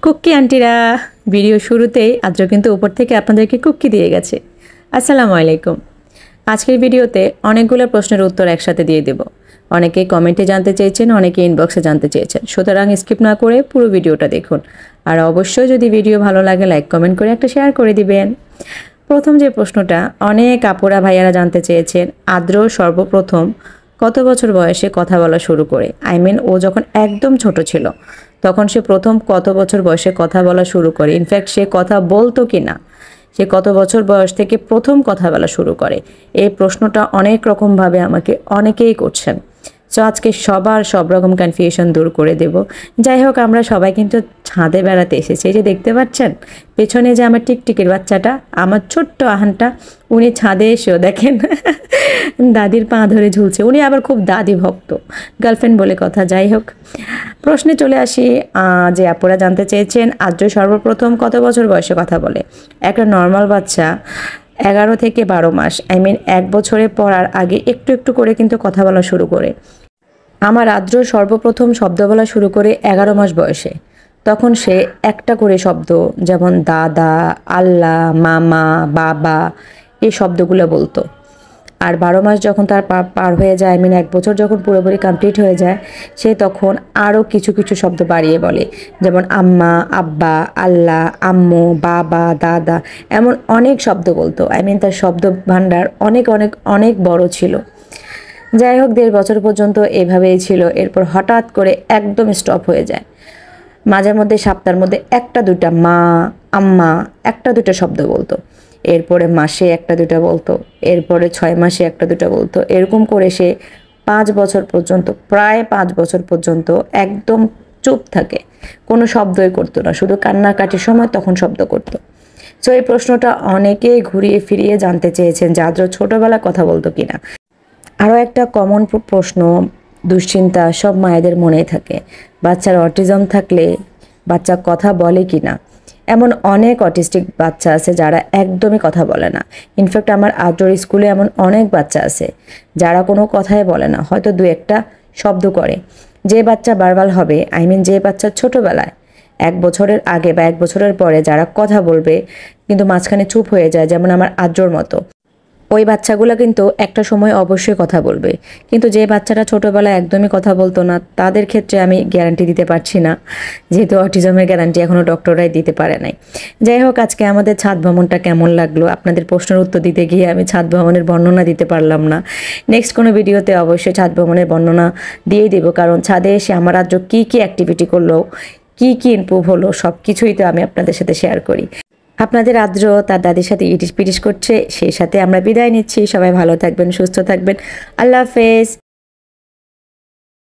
কুক্কি আন্টিরা video শুরুতেই আদ্র কিন্তু উপর থেকে আপনাদেরকে কুক্কি দিয়ে গেছে। আসসালামু আলাইকুম। আজকের ভিডিওতে অনেকগুলো প্রশ্নের উত্তর একসাথে দিয়ে দেব। অনেকেই কমেন্টে জানতে চেয়েছেন, অনেকে ইনবক্সে জানতে চেয়েছেন। সুতরাং স্কিপ না করে পুরো ভিডিওটা দেখুন। আর অবশ্যই যদি ভিডিও ভালো লাগে লাইক কমেন্ট করে একটা শেয়ার করে দিবেন। প্রথম যে প্রশ্নটা অনেক আপুরা ভাইয়ারা জানতে চেয়েছেন, আদ্র সর্বপ্রথম কত বছর বয়সে কথা বলা শুরু করে? ও যখন একদম ছোট ছিল তখন সে প্রথম কত বছর বয়সে কথা বলা শুরু করে? ইনফ্যাক্ট সে কথা বলতো কি না, সে কত বছর বয়স থেকে প্রথম কথা বলা শুরু করে? এই প্রশ্নটা অনেক রকমভাবে আমাকে অনেকেই করছেন। সো আজকে সবার সব রকম কনফিউশন দূর করে দেব। যাই হোক, আমরা সবাই কিন্তু ছাদে বেড়াতে এসেছি। এই যে দেখতে পাচ্ছেন পেছনে যে আমার টিকটিকির বাচ্চাটা, আমার ছোট্ট আহানটা, উনি ছাদে এসেও দেখেন দাদির পা ধরে ঝুলছে। উনি আবার খুব দাদি ভক্ত, গার্লফ্রেন্ড বলে কথা। যাই হোক, প্রশ্নে চলে আসি। যে আপুরা জানতে চেয়েছেন আদ্র সর্বপ্রথম কত বছর বয়সে কথা বলে? একটা নর্মাল বাচ্চা 11 থেকে 12 মাস, 1 বছরে পড়ার আগে একটু একটু করে কিন্তু কথা বলা শুরু করে। আমার আদ্র সর্বপ্রথম শব্দ বলা শুরু করে 11 মাস বয়সে। তখন সে একটা করে শব্দ, যেমন দাদা, আল্লাহ, মামা, বাবা, এই শব্দগুলো বলতো। আর 12 মাস যখন তার পার হয়ে যায়, 1 বছর যখন পুরোপুরি কমপ্লিট হয়ে যায়, সে তখন আরও কিছু কিছু শব্দ বাড়িয়ে বলে, যেমন আম্মা, আব্বা, আল্লাহ, আম্মু, বাবা, দাদা, এমন অনেক শব্দ বলতো। তার শব্দ ভাণ্ডার অনেক অনেক অনেক বড় ছিল। যাই হোক, 1.5 বছর পর্যন্ত এভাবেই ছিল। এরপর হঠাৎ করে একদম স্টপ হয়ে যায়। মাঝে মধ্যে সপ্তাহের মধ্যে একটা দুটা মা, আম্মা, একটা দুটা শব্দ বলতো। এরপরে মাসে একটা দুটা বলতো, এরপরে 6 মাসে একটা দুটা বলতো। এরকম করে সে 5 বছর পর্যন্ত, প্রায় 5 বছর পর্যন্ত একদম চুপ থাকে, কোনো শব্দই করতো না, শুধু কান্নাকাটির সময় তখন শব্দ করতো। সো এই প্রশ্নটা অনেকেই ঘুরিয়ে ফিরিয়ে জানতে চেয়েছেন যে আদ্র ছোটোবেলা কথা বলতো কিনা। আরও একটা কমন প্রশ্ন, দুশ্চিন্তা সব মায়েদের মনেই থাকে, বাচ্চার অটিজম থাকলে বাচ্চা কথা বলে কি না। এমন অনেক অটিস্টিক বাচ্চা আছে যারা একদমই কথা বলে না। ইনফ্যাক্ট আমার আদ্রর স্কুলে এমন অনেক বাচ্চা আছে যারা কোনো কথাই বলে না, হয়তো 2-1টা শব্দ করে। যে বাচ্চা বারবার হবে, যে বাচ্চা ছোটোবেলায় 1 বছরের আগে বা 1 বছরের পরে যারা কথা বলবে কিন্তু মাঝখানে চুপ হয়ে যায়, যেমন আমার আদ্রর মতো, ওই বাচ্চাগুলো কিন্তু একটা সময় অবশ্যই কথা বলবে। কিন্তু যে বাচ্চাটা ছোটোবেলায় একদমই কথা বলতো না, তাদের ক্ষেত্রে আমি গ্যারান্টি দিতে পারছি না, যেহেতু অটিজমের গ্যারান্টি এখনও ডক্টররাই দিতে পারে নাই। যাই হোক, আজকে আমাদের ছাদ ভ্রমণটা কেমন লাগলো? আপনাদের প্রশ্নের উত্তর দিতে গিয়ে আমি ছাদ ভ্রমণের বর্ণনা দিতে পারলাম না। নেক্সট কোনো ভিডিওতে অবশ্যই ছাদ ভ্রমণের বর্ণনা দিয়েই দেবো, কারণ ছাদে এসে আমার আদ্র কী কী অ্যাক্টিভিটি করলো, কী কী ইমপ্রুভ হলো, সব কিছুই তো আমি আপনাদের সাথে শেয়ার করি। আপনাদের আদ্র তার দাদির সাথে ইটিস পিটিস করছে, সেই সাথে আমরা বিদায় নিচ্ছি। সবাই ভালো থাকবেন, সুস্থ থাকবেন। আল্লাহ হাফেজ।